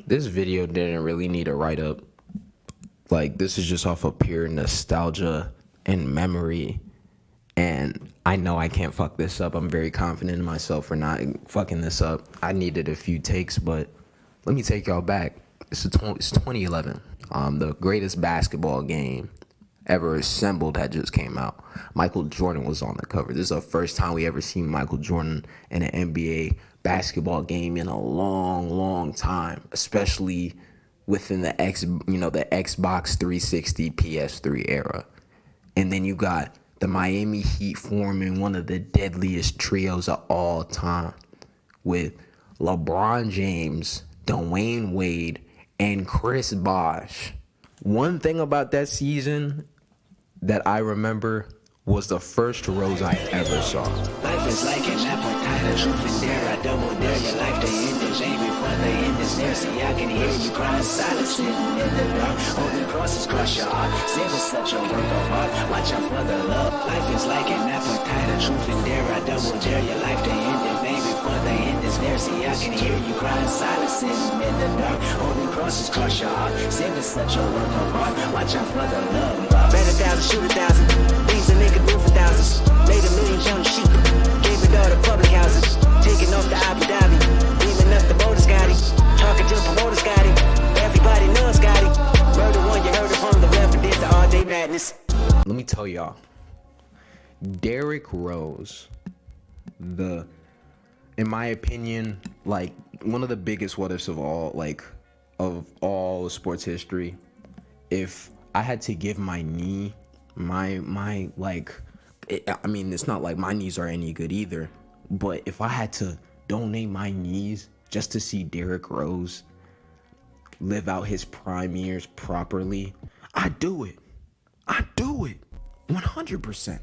This video didn't really need a write up. Like, this is just off of pure nostalgia and memory. And I know I can't fuck this up. I'm very confident in myself for not fucking this up. I needed a few takes, but let me take y'all back. It's 2011. The greatest basketball game ever assembled had just came out. Michael Jordan was on the cover. This is the first time we ever seen Michael Jordan in an NBA basketball game in a long, long time, especially within the Xbox 360 PS3 era. And then you got the Miami Heat forming one of the deadliest trios of all time with LeBron James, Dwayne Wade, and Chris Bosh. One thing about that season that I remember was the first Rose I ever saw. Life is like an appetite, truth and dare. I double dare your life to end it. Baby, before they end this near. See, I can hear you crying silent, sitting in the dark. Holding crosses cross your heart. Sin is such a work of art. Watch out for the love. Life is like an appetite, truth and dare. I double dare your life to end it. Baby, before they end this near. See, I can hear you crying silent, sitting in the dark. Holding crosses cross your heart. Sin is such a work of art. Watch out for the love. Bet 1,000, shoot 1,000. Things a nigga do for thousands. Made a million jump sheep. Gave it all to public houses. Taking off the Abu Dhabi. Beaming up the motor Scotty. Talking to promoter Scotty. Everybody knows Scotty. Murder one, you heard it from the left and did the all day madness. Let me tell y'all. Derrick Rose, in my opinion, like one of the biggest what ifs of all sports history. If I had to give my knee, it's not like my knees are any good either, but if I had to donate my knees just to see Derrick Rose live out his prime years properly, I'd do it. 100%.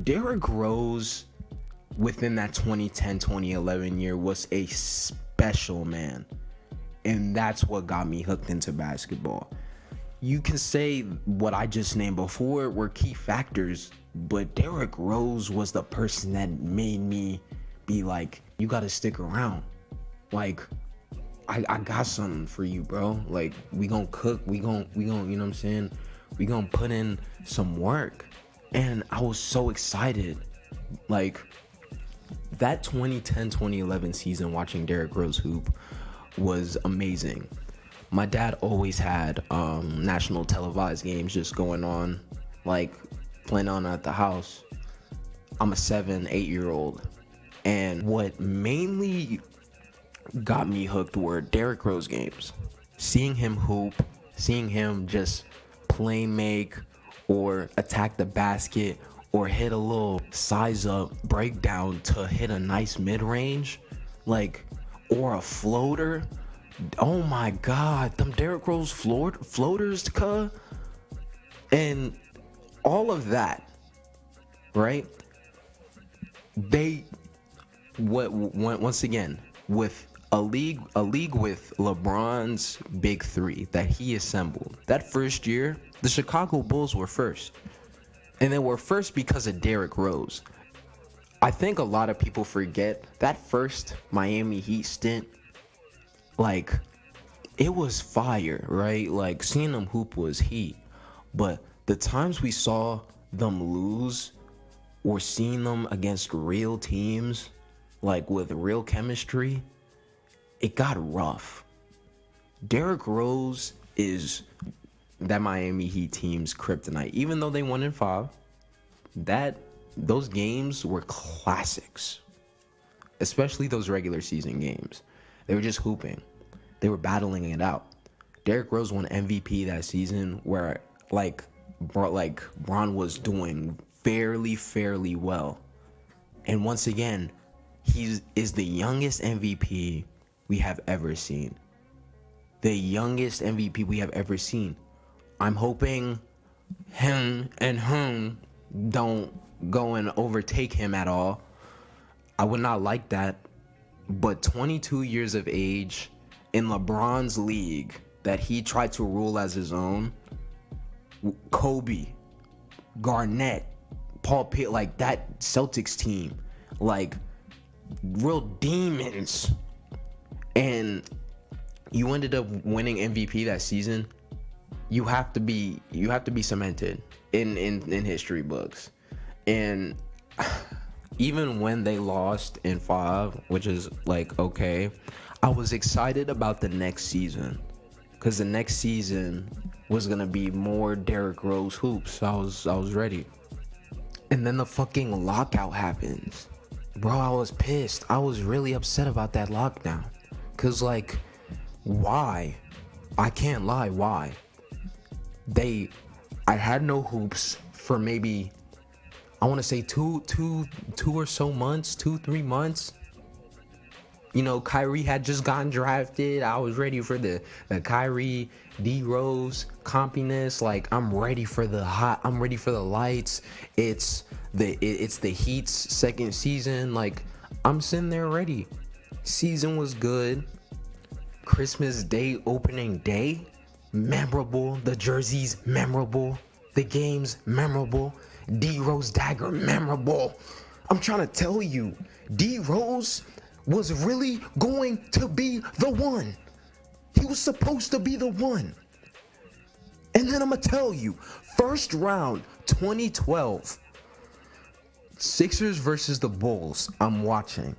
Derrick Rose within that 2010-2011 year was a special man, and that's what got me hooked into basketball. You can say what I just named before were key factors, but Derrick Rose was the person that made me be like, you gotta stick around. Like, I got something for you, bro. Like, we gonna cook, we gonna, you know what I'm saying? We gonna put in some work. And I was so excited. Like, that 2010-2011 season watching Derrick Rose hoop was amazing. My dad always had national televised games just going on, like playing on at the house. I'm a 7-8-year-old, and what mainly got me hooked were Derrick Rose games. Seeing him hoop, seeing him just play make or attack the basket or hit a little size up breakdown to hit a nice mid-range, like, or a floater. Oh my God, them Derrick Rose floaters, cuh. And all of that, right? Once again, with a league with LeBron's big three that he assembled. That first year, the Chicago Bulls were first. And they were first because of Derrick Rose. I think a lot of people forget that first Miami Heat stint, like, it was fire, right? Like, seeing them hoop was heat. But the times we saw them lose or seeing them against real teams, like with real chemistry, it got rough. Derrick Rose is that Miami Heat team's kryptonite. Even though they won in 5, those games were classics. Especially those regular season games. They were just hooping. They were battling it out. Derrick Rose won MVP that season, where Bron was doing fairly well. And once again, he is the youngest MVP we have ever seen. The youngest MVP we have ever seen. I'm hoping him don't go and overtake him at all. I would not like that. But 22 years of age in LeBron's league that he tried to rule as his own, Kobe, Garnett, Paul Pitt, like that Celtics team, like real demons. And you ended up winning MVP that season, you have to be cemented in history books. And even when they lost in 5, which is like, okay, I was excited about the next season, because the next season was gonna be more Derrick Rose hoops. I was ready. And then the fucking lockout happens. Bro, I was pissed. I was really upset about that lockdown. Cause like, why? I can't lie, why? I had no hoops for maybe, I want to say two or so months, 2-3 months. You know, Kyrie had just gotten drafted. I was ready for the Kyrie, D Rose compiness. Like, I'm ready for the lights. It's the Heat's second season. Like, I'm sitting there ready. Season was good. Christmas Day, opening day, memorable. The jerseys, memorable. The games, memorable. D Rose dagger, memorable. I'm trying to tell you, D Rose was really going to be the one. He was supposed to be the one. And then I'm gonna tell you, first round 2012, Sixers versus the Bulls. I'm watching.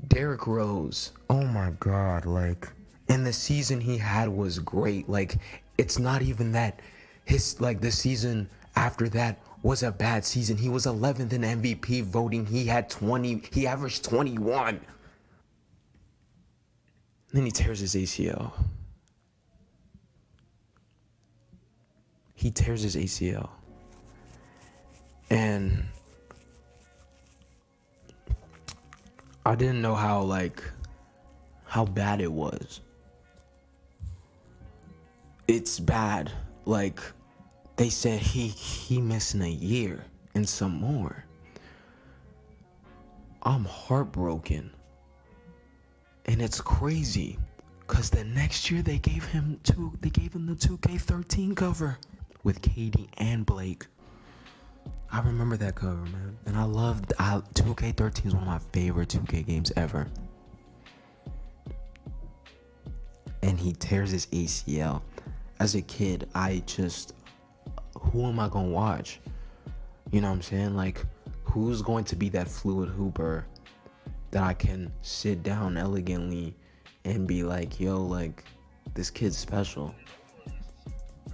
Derrick Rose, oh my god, like, and the season he had was great. Like, it's not even that the season after that was a bad season. He was 11th in MVP voting. He averaged 21. Then he tears his ACL. And I didn't know how bad it was. It's bad. Like, they said he missing a year and some more. I'm heartbroken. And it's crazy, cause the next year they gave him the 2K13 cover with KD and Blake. I remember that cover, man. And I loved 2K13 is one of my favorite 2K games ever. And he tears his ACL. As a kid, who am I gonna watch? You know what I'm saying? Like, who's going to be that fluid hooper that I can sit down elegantly and be like, yo, like, this kid's special.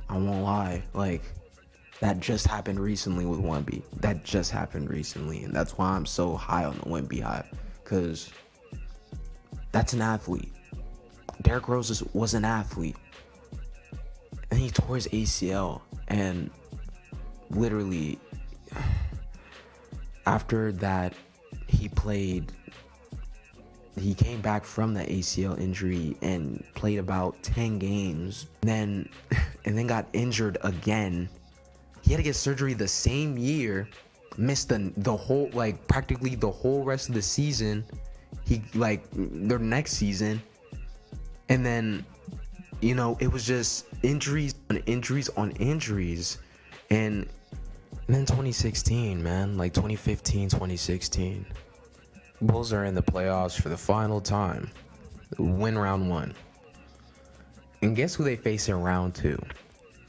I won't lie. Like, that just happened recently with Wemby. And that's why I'm so high on the Wemby hype. Because that's an athlete. Derrick Rose was an athlete. And he tore his ACL. And literally, after that, he came back from the ACL injury and played about 10 games. And then got injured again. He had to get surgery the same year. Missed the whole, like, practically the whole rest of the season. Their next season. And then, you know, it was just injuries on injuries. And then 2016, man, like 2015, 2016. Bulls are in the playoffs for the final time. Win round 1. And guess who they face in round 2?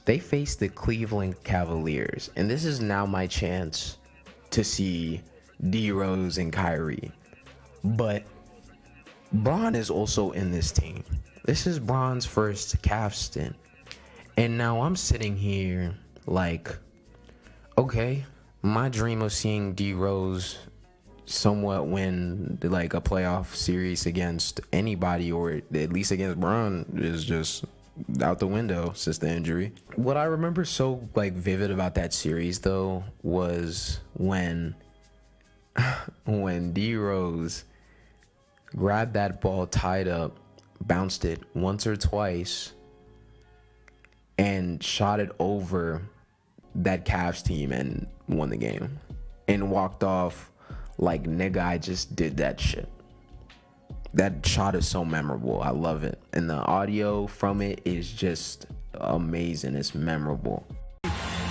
They face the Cleveland Cavaliers. And this is now my chance to see D Rose and Kyrie. But Bron is also in this team. This is Bron's first Cavs stint. And now I'm sitting here like, okay, my dream of seeing D Rose somewhat win like a playoff series against anybody, or at least against Bron, is just out the window since the injury. What I remember so like vivid about that series though was when D Rose grabbed that ball tied up, bounced it once or twice, and shot it over that Cavs team and won the game, and walked off like, nigga, I just did that shit. That shot is so memorable. I love it. And the audio from it is just amazing. It's memorable.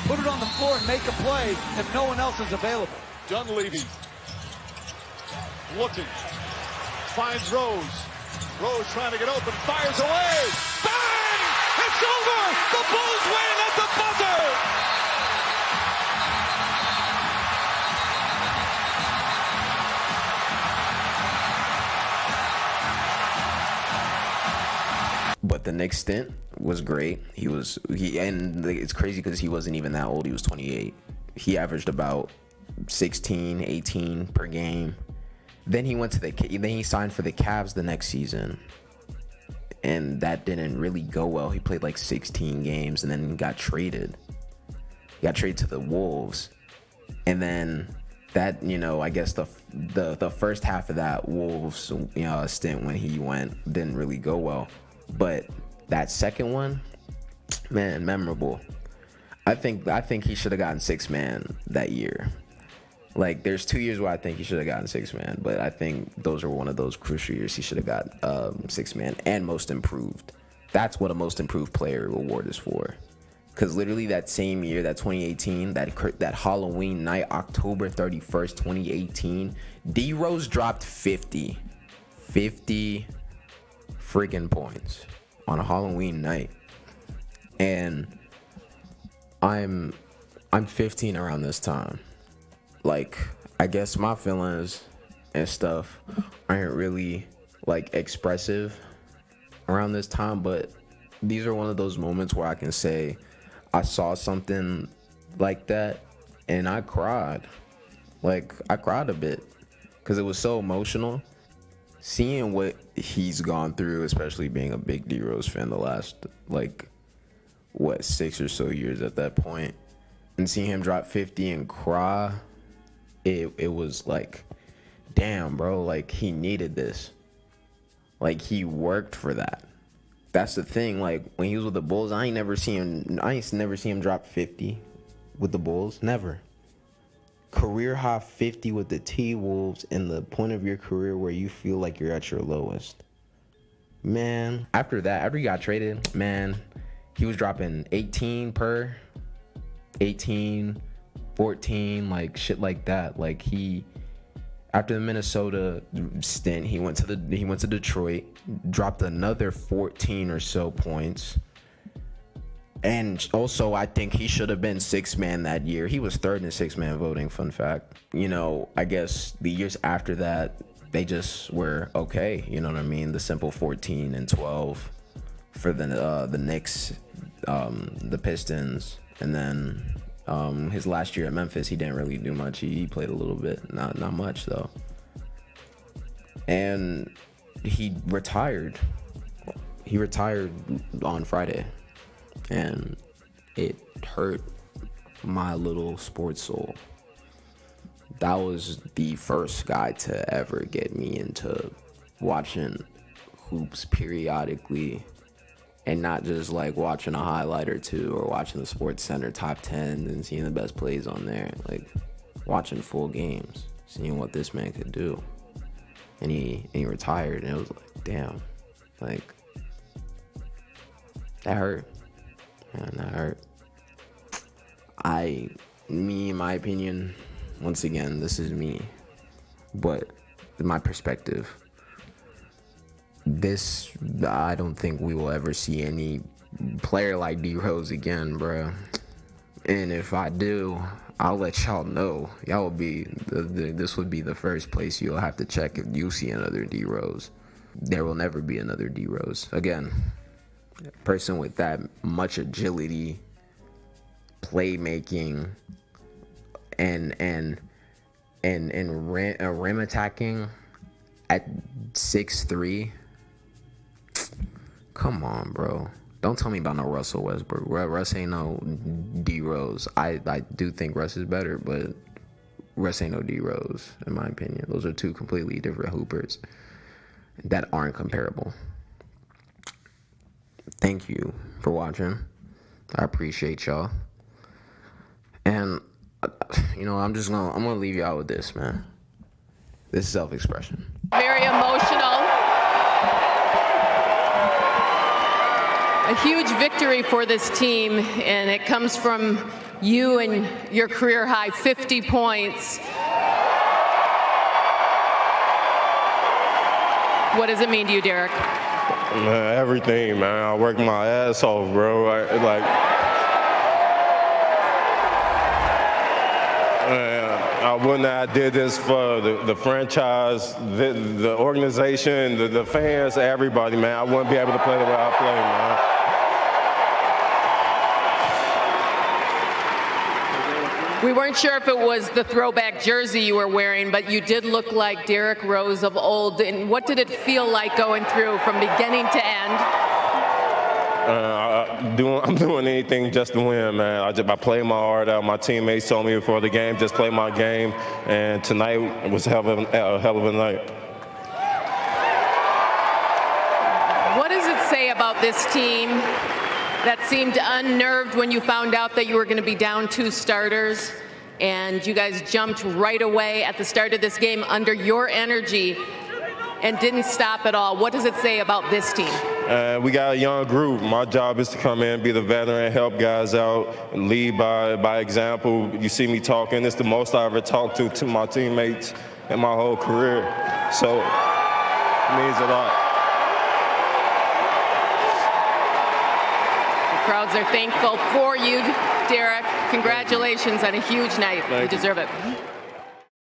Put it on the floor and make a play if no one else is available. Dunleavy looking, finds Rose, Rose trying to get open, fires away. Bang! It's over! The Bulls win at the buzzer! But the next stint was great. And it's crazy because he wasn't even that old. He was 28. He averaged about 16, 18 per game. Then he signed for the Cavs the next season, and that didn't really go well. He played like 16 games and then got traded. He got traded to the Wolves, and then that, I guess the first half of that Wolves stint when he went didn't really go well. But that second one, man, memorable. I think he should have gotten 6-man that year. Like, there's 2 years where I think he should have gotten 6-man, but I think those are one of those crucial years he should have got 6-man and most improved. That's what a most improved player award is for. Because literally that same year, that 2018, that Halloween night, October 31st, 2018, D Rose dropped 50 freaking points on a Halloween night. And I'm 15 around this time. Like, I guess my feelings and stuff aren't really like expressive around this time, but these are one of those moments where I can say I saw something like that and I cried. Like, I cried a bit because it was so emotional. Seeing what he's gone through, especially being a big D Rose fan the last, 6 or so years at that point, and seeing him drop 50 and cry, it was like, damn, bro, like, he needed this. Like, he worked for that. That's the thing. Like, when he was with the Bulls, I ain't never see him drop 50 with the Bulls. Never. Career high 50 with the T-Wolves in the point of your career where you feel like you're at your lowest. Man, after he got traded, man, he was dropping 18 per, 18, 14, like shit like that. Like, after the Minnesota stint, he went to Detroit, dropped another 14 or so points. And also, I think he should have been 6-man that year. He was third in 6-man voting, fun fact. I guess the years after that, they just were okay. You know what I mean? The simple 14 and 12 for the Knicks, the Pistons. And then his last year at Memphis, he didn't really do much. He played a little bit, not much, though. And he retired. He retired on Friday. And it hurt my little sports soul. That was the first guy to ever get me into watching hoops periodically, and not just like watching a highlight or two or watching the Sports Center top 10 and seeing the best plays on there. Like, watching full games, seeing what this man could do. And he retired, and it was like, damn, like, that hurt. Man, that hurt. In my opinion, once again, this is me, but in my perspective, I don't think we will ever see any player like D Rose again, bro. And if I do, I'll let y'all know. Y'all will be this would be the first place you'll have to check if you see another D Rose. There will never be another D Rose again. Person with that much agility, playmaking, and rim attacking at 6'3". Come on, bro. Don't tell me about no Russell Westbrook. Russ ain't no D Rose. I do think Russ is better, but Russ ain't no D Rose, in my opinion. Those are two completely different hoopers that aren't comparable. Thank you for watching. I appreciate y'all. And I'm gonna leave y'all with this, man. This is self-expression. Very emotional. A huge victory for this team, and it comes from you and your career high 50 points. What does it mean to you, Derrick? Man, everything, man. I worked my ass off, bro. I wouldn't have did this for the franchise, the organization, the fans, everybody, man. I wouldn't be able to play the way I play, man. We weren't sure if it was the throwback jersey you were wearing, but you did look like Derrick Rose of old. And what did it feel like going through from beginning to end? I'm doing anything just to win, man. I play my heart out. My teammates told me before the game, just play my game. And tonight was a hell of a night. What does it say about this team that seemed unnerved when you found out that you were going to be down 2 starters, and you guys jumped right away at the start of this game under your energy and didn't stop at all? What does it say about this team? We got a young group. My job is to come in, be the veteran, help guys out, and lead by example. You see me talking. It's the most I ever talked to my teammates in my whole career. So it means a lot. Crowds are thankful for you, Derrick. Congratulations on a huge night. You deserve it.